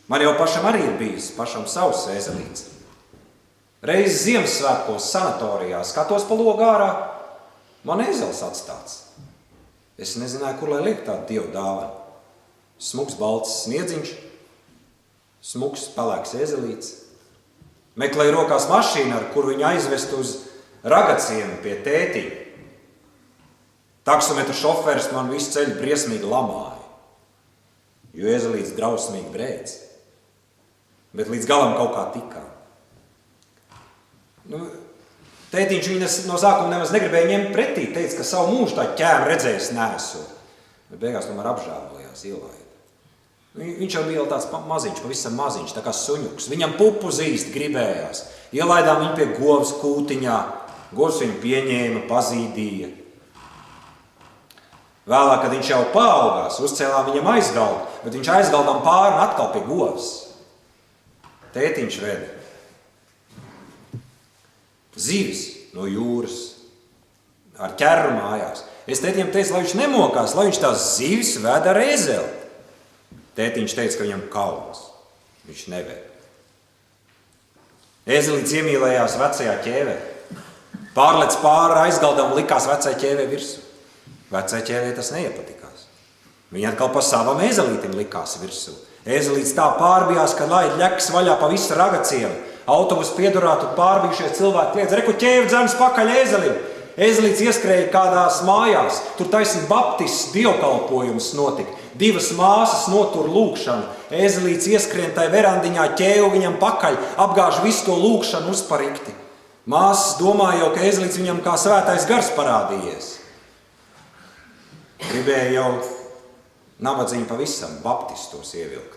Man jau pašam arī ir bijis, pašam savs ēzelīts. Reiz Ziemassvētkos sanatorijā skatos pa logu ārā, man ēzelis atstāts. Es nezināju, kur lai liek tādu dievu dāvanu. Smuks balts sniedziņš, smuks pelēks ēzelīts. Meklēju rokās mašīnu, ar kur viņu aizvest uz ragaciemu pie tētiņa. Taksometru šoferis man visu ceļu briesmīgi lamāja, jo ēzelīts drausmīgi brēc. Bet līdz galam kaut kā tikām. Tētiņš viņu no sākuma nemaz negribēja ņemt pretī, teica, ka savu mūžu tā ķēmu redzējis neesot. Bet beigās tomēr apžēlojās, ielaida. Viņš jau bija tāds maziņš, pavisam maziņš, tā kā suņuks. Viņam pupu zīst gribējās. Ielaidām viņu pie govs kūtiņā. Govs viņu pieņēma, pazīdīja. Vēlāk, kad viņš jau paaugās, uzcēlām viņam aizgaldu, bet viņš aizgaldām pāri un atkal pie govs. Tētiņš veda zivis no jūras ar ķerru mājās. Es tētiņam teicu, lai viņš nemokās, lai viņš tās zivis veda ar ēzeli. Tētiņš teica, ka viņam kauns. Viņš neved. Ēzelīts iemīlējās vecajā ķēvē. Pārlec pāri aizgaldam un likās vecai ķēvē virsū. Vecai ķēvē tas neiepatikās. Viņa atkal pa savam ēzelītim likās virsū. Ēzelīts tā pārbijās, ka laid ļekas vaļā pa visu ragaciemu. Autobus piedurātu pārbijušie cilvēki kliedz, reku ķēvi dzēnas pakaļ ēzelim. Ēzelīts ieskrēja kādās mājās. Tur taisni baptists dievkalpojums notika. 2 māsas notur lūkšanu. Ēzelīts ieskrien tai verandiņā, ķēvu viņam pakaļ, apgāž visu to lūkšanu uzparikti. Māsas domāja jau, ka ēzelīts viņam kā svētais gars parādījies. Gribēja jau nabadzīņu pavisam baptistos ievilkt.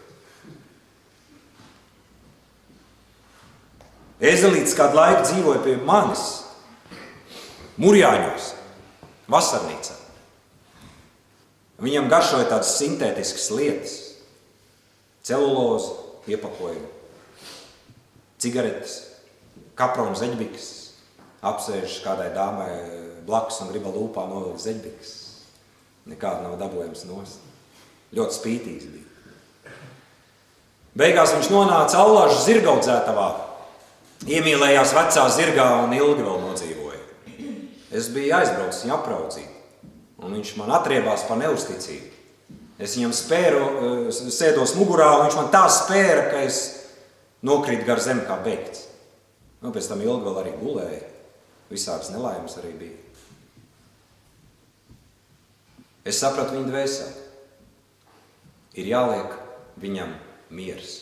Ēzelīts kādu laiku dzīvoja pie manis, Murjāņos, vasarnīcā. Viņam garšoja tādas sintētiskas lietas, celuloza, iepakojumi, cigaretes, kaprona zeļbikas, apsēž kādai dāmai blakus un griba lūpā novilkt zeļbikas. Nekāda nav dabojams nost. Ļoti spītīgs bija. Beigās viņš nonāca Allāžu zirgaudzētavā, iemīlējās vecā zirgā un ilgi vēl nodzīvoja. Es biju aizbraucis viņu apraudzīt, un viņš man atriebās par neusticību. Es viņam sēdos mugurā, un viņš man tā spēra, ka es nokrītu gar zemi kā beigts. Pēc tam ilgi vēl arī gulēju. Visādas nelaimes arī bija. Es sapratu viņa dvēseli. Ir jāliek viņam miers.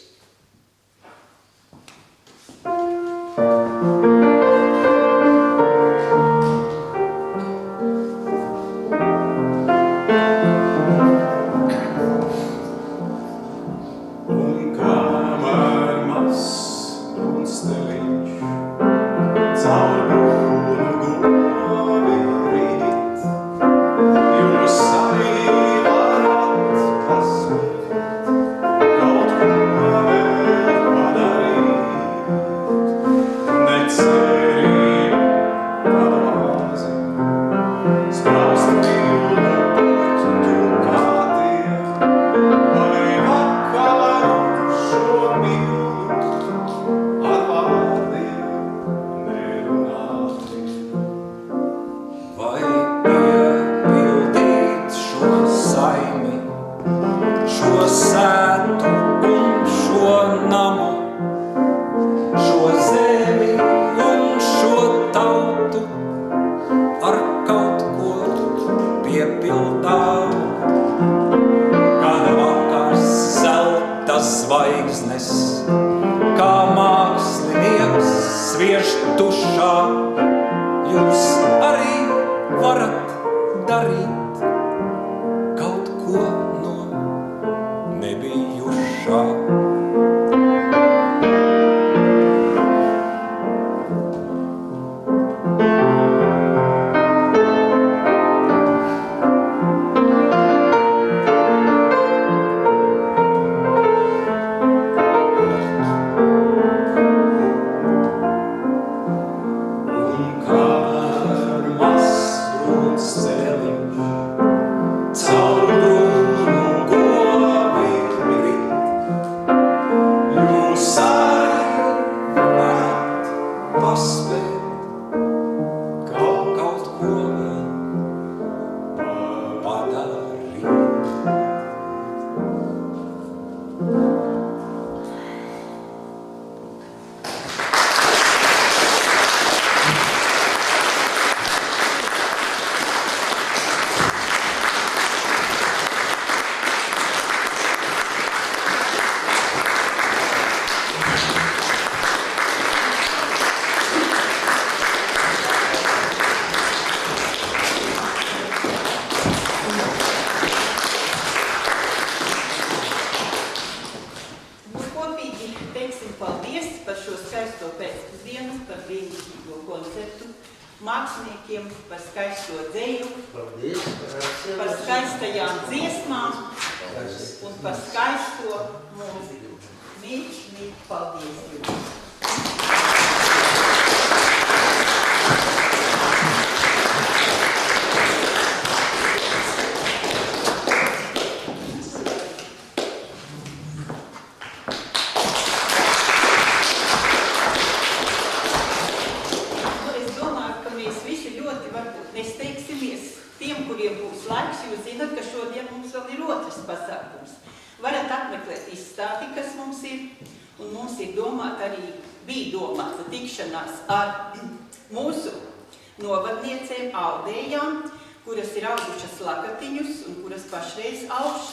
Kuras ir augušas lakatiņus un kuras pašreiz auž,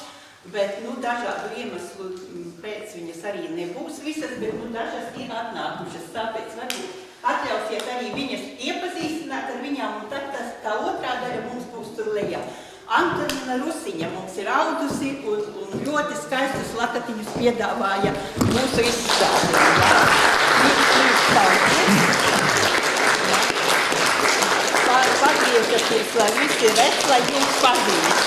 bet dažādu iemeslu pēc viņas arī nebūs visas, bet dažas ir atnākušas. Tāpēc varbūt atļausiet arī viņas iepazīstināt ar viņām, un tad tā otrā daļa mums būs tur lejā. Antonina Rusiņa mums ir audusi un ļoti skaistus lakatiņus piedāvāja mūsu izstādē. Pagriežaties, lai visi redz, lai jums pazīst.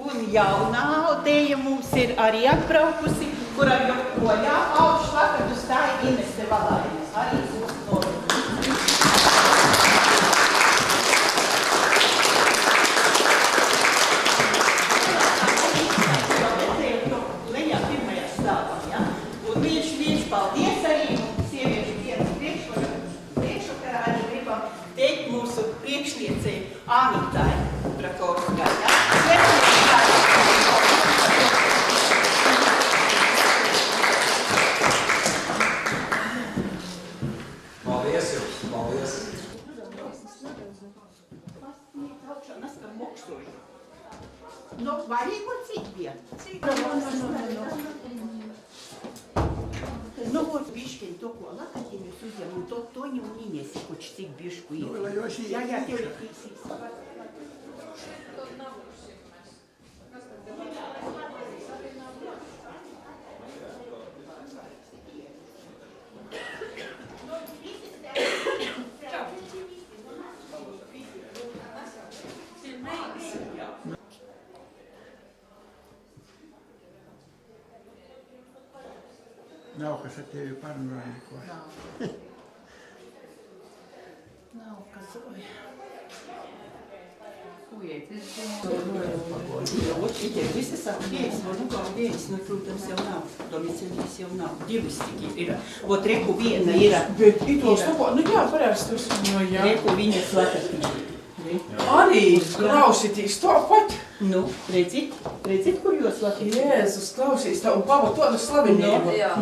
Un jaunā audēja mums ir arī atbraukusi, kura joprojām auž lakatus, tā ir Inese Valainis. Arī mūsu noviņas. Lejā pirmajā stāvā, ja? Un viņš paldies arī. Priekšvakarā arī gribam teikt mūsu priekšniecei Ānītai Nu, varīgo cik bija? Nu, bišķiņ to, ko lakatiņus uzņem, un to toņu un īniesi, koč cik bišku ir. Jā, tev ir tīsīs. Nav, kas ar tevi parunāja neko. Nav, kas oj. Visi saka, viens, nu kā viens, nu, protams, jau nav. Domicilijas jau nav. Divas tikai ir. Vot reku viena ir. Bet itos topā, nu jā, parastus. Nu jā. Reku viņas lakatīja. Arī klausītīs to pat. Nu, redzit, kur jūs latīja? Jēzus, klausīs tā un pava to slavenību. Jā.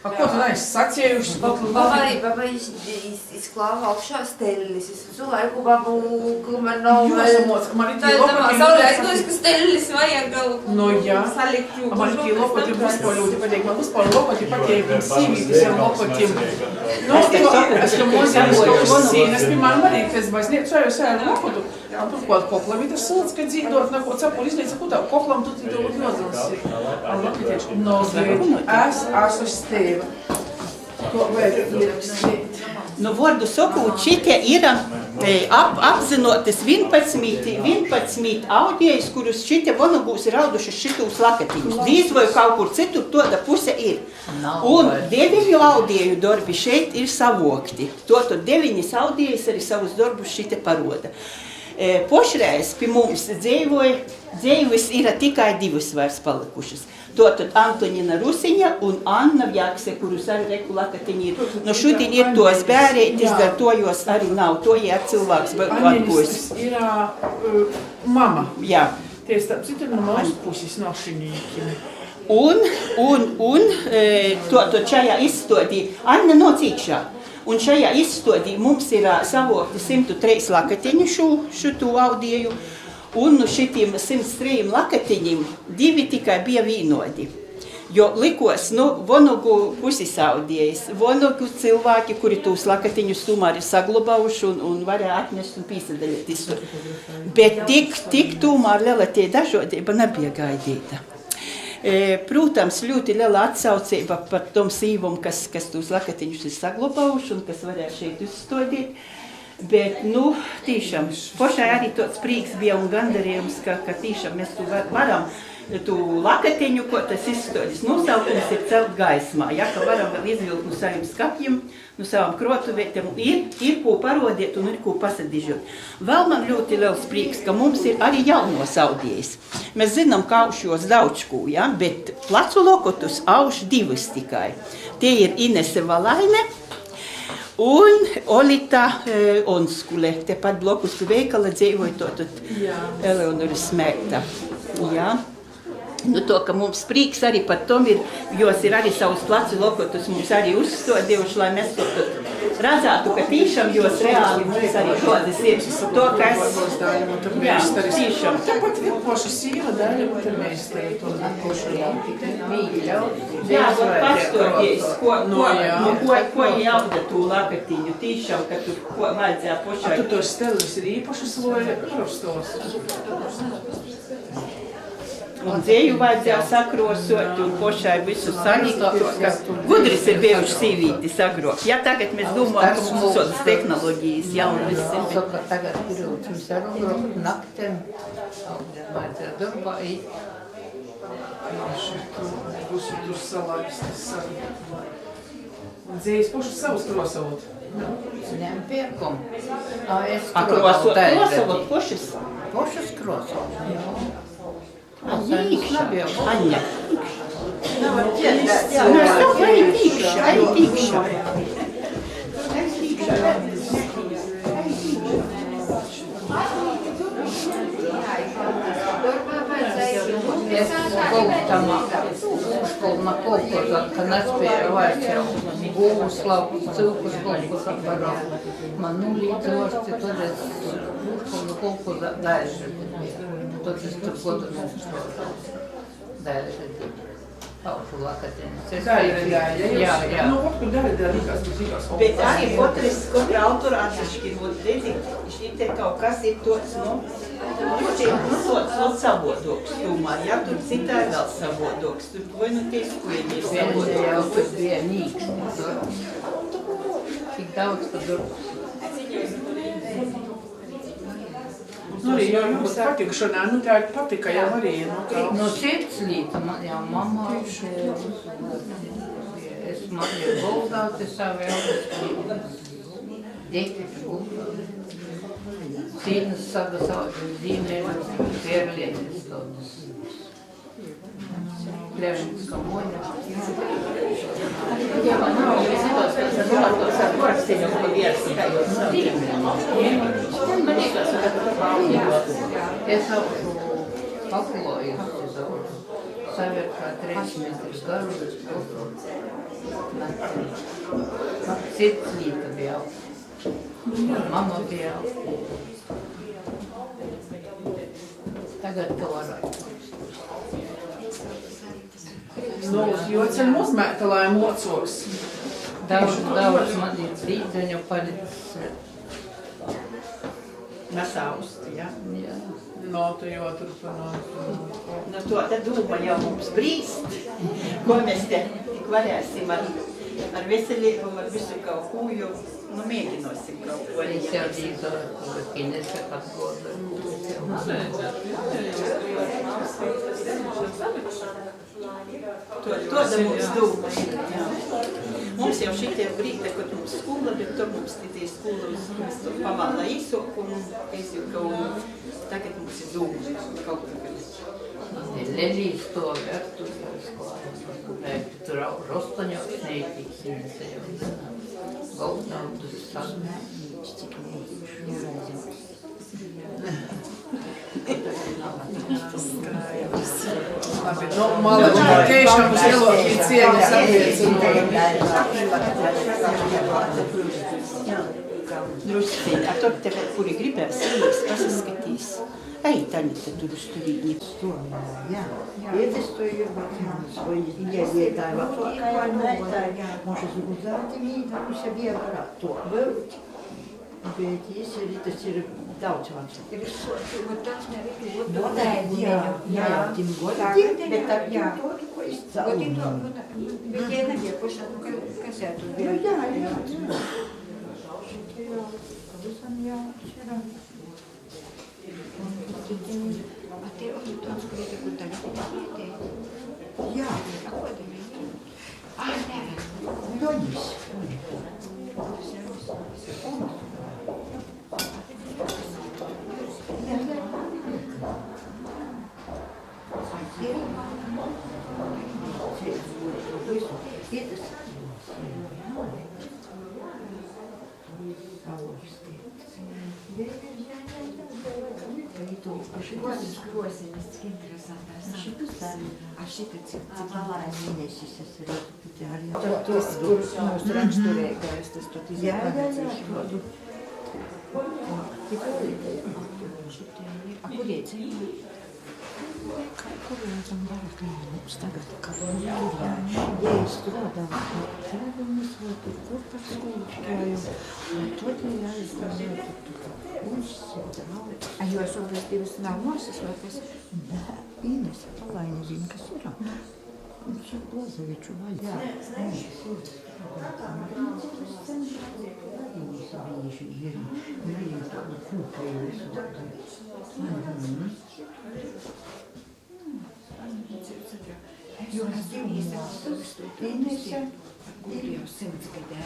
A ko tu neesi sacējuši? Baba izklāva augšā steļlis. Es visu laiku babu, ka man nav Jāsamoc, man ir tā tie lopati. saulē aizgūs, ka steļlis vajag Nu jā. salikt jūku. Man ir tie lopati uzpoļūti pateik. Man uzpoļu lopati pateik, viņas sīvītis ar lopatiem. Nu, es ka mūs jāsīnas, piemēram, arī, kas baznīcu šajā sēru lopatu. Un tur kaut koklam ir tas silts, kad dzīdot, neko cepuli izlīdz, ko tā koklam tu tī dod jozils. No, es esmu stēva. Ko vajag ierakstīt? Nu, vārdu sakot, šitie ir apzinotas 11 audijas, kurus šitie vonogūs ir audušas šitūs lakatiņus. Dīz vai kaut kur citur toda puse ir. Un 9 audiju darbi šeit ir savokti. Tātad 9 audijas arī savus darbus šite paroda. Pošreiz pie mums dzējuvis ir tikai 2 vairs palikušas. Tātad Antonina Rusiņa un Anna Vjakse, kurus arī reku lakatiņi ir. No šodien ir tos bērētis, dar to jos arī nav. To ir cilvēks atkojas. Tas ir mama. Jā. Tie starp citu no malas puses no šinīkiem. Un to šajā izstādī Anna nocīkšā. Un šajā izstādī mums ir savokti 103 lakatiņi šo audiju. Un no šitiem 103 lakatiņiem 2 tikai bija vienodi. Jo likos, vonogu pusis audijas, vonogu cilvēki, kuri tūs lakatiņus tomēr ir saglabājuši un varēja atnest un pīsadaļot. Bet tik tomēr liela tie dažādība nebija gaidīta. Protams, ļoti liela atsaucība par tom sīvam, kas tūs lakatiņus ir saglabājuši un kas varēja šeit uzstādīt. Bet, tīšām, pošai arī tāds prīks bija un gandarījums, ka tīšām mēs tu varam tu lakatiņu, ko tas izstādīs nosaukums ir celt gaismā, ja, ka varam vēl izvilkt no saviem skapjiem, no savām krotuvētiem, ir ko parodēt un ir ko pasadižot. Vēl man ļoti liels prīks, ka mums ir arī jaunos audijas. Mēs zinām, ka aušos daudžkū, ja, bet placu lokotus auš 2 tikai. Tie ir Inese Valaine un Olita Onskule. Tepat blokus pie veikala dzīvoja tātad Eleonora Smēta. Jā. To, ka mums prīks arī par tom ir, jos ir arī savus placu lokotus mums arī uzstādījuši, lai mēs redzētu, ka tīšām jos reāli mums arī šodas ir. To, kas... Jā, tīšām. Tāpat vēl poša sīva daļa, un tad mēs te to košu mīļau. Jā, pastāties, ko jauda tū lakatiņu tīšām, ka tu vajadzēja pošai. A tu tos stelis ir īpašas vai prostos? Un dzēju vajadzēja sakrosot un pošai visu salikt. Gudris ir bijuši sīvīti sagrot. Ja tagad mēs domājam, ka mums sodas tehnoloģijas jaunas ir. Saka, tagad pirūtums ar naktem, vajadzēja darbā īt. Būs tur salaistas. Un dzējas pošas savus krosavot. Ņem piekum. Krosavot pošas? Pošas krosavot. Aņa. Arī tīkšā. Es koltamā uzkolna kolkoza, ka nespēja vairs jau Gūslavu, cilkus kolkoza parā. Man līdz orsti, tad es uzkolna kolkoza daži. Tad es tur godu dēļ paušu lakatienes. Jā. Nu, kur dēļ rīkās. Bet arī katra autora atsevišķi būtu redzīt, šī te kaut kas ir tots, tāds savodoks tomēr, ja tur citai vēl savodoks, tur vai nu tie skuļi ir savodoks. Vienreiz jau tur bija nīkšņi. Tik daudz, ka durvis. Nu, arī jau jums patikšanā, nu tā ir patika jau arī, No sirds līta, jau mamma, es man ir guldāti savi augas, ģeķis guldāti, cīnas sagasauti zīmēļus, pierlietis tautas. Kļevinska moļa. Jā, man nav, es nedos, ka es domātos ar korakstiņu, ko viersi tajos zīmēļus. Man liekas, ka tas pārējās. Es aušu pakulojusi zauru, savirkā 3 metrus garu, cits līta bija auši. Mama bija auši. Tagad to varētu. Nu, jocam uzmētalāja mocoks. Daudz man ir līdzeņu palicis. Nasausti, ja? Jā. No, tu jau tur panāc. Nu, to te dūma jau mums brīst, ko mēs te tik varēsim ar veselīgumu, ar visu kaut ko, jo, nu, mēģinosim kaut ko. Es jau dīzoju, ka kinesi atgodu. To da mums dūma ir, jā. Mums jau šitie brīdi, kad mums skola, bet tur mums tie skola uz to pamāla īsokumu, izjuka un tagad mums ir dūma kaut kā. Lelijas to vērtu skolā. Tur rostaņos neitīs, viņas jau gaudautus sanācis, cik neitīs. Labi, nu, mala, tiešām uz lielokī cieņas apliecināja. Drusciņi, a tur te, kuri gribēs, īs, pasaskatīs. Ej, Taņita, tur uz turīņi. Iedestojumi, svoji iedētāji vecākai meitai, može zuguzāti mīda, un se bija varētu to vēl. Bet tas ir daudz vecāk. Ir tim godi, bet tā to, ko izcēlu. Bet ja nebija pašā, nu, kas jā tur bija? Jā. A te oli tuossa kuljetin, kun tänne pitää. Jā. A ko te bija? Ai, nē. Doņis. Šis grosiņas, cik interesantās. A šita cik Mēnesis es arī. Tas, kurus mūsu raksturīgais, tas tu Jā. A kur iedzīvi? Kur redzam varakļus tagad? Ja es strādāju, vai tur par skolu strādāju, tad jāizdomā, A jūs vēl divas nav nosas vai kas? Nē, Ines Palaini zina, kas ir. Viņš ir Blazeviču vaļā. Jūs divas jau 100 gadē.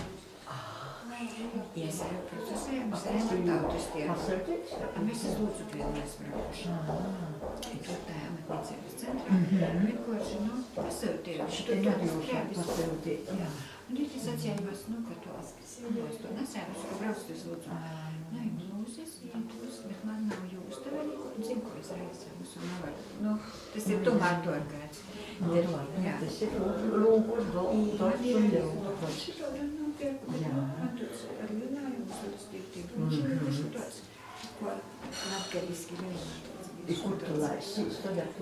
Iesaistīt procesējumus, rezultātus a mēs uz Lūdzu neesam rakuši. Tur tā amatniecības centrā. Vienkārši, nu, pasūtījuši. Tur tāds pasūtīt. Jā. Un es atceļos, nu, ka to askasījos, to nesēmus, ka braucu uz Lūdzu. Nē, lūzis, bet man nav jūs te vēl, un zinu, ko es reizēmus un nevaru. Nu, tas ir tomēr to ar kāds. Jā. Tas ir lūgus, dolts un ļaukos. Jā. Man tāds ar lielājumus, tas tiek. Viņš ir tāds, ko latgaliski vienmēr. Kur tu laisīs, tad ar to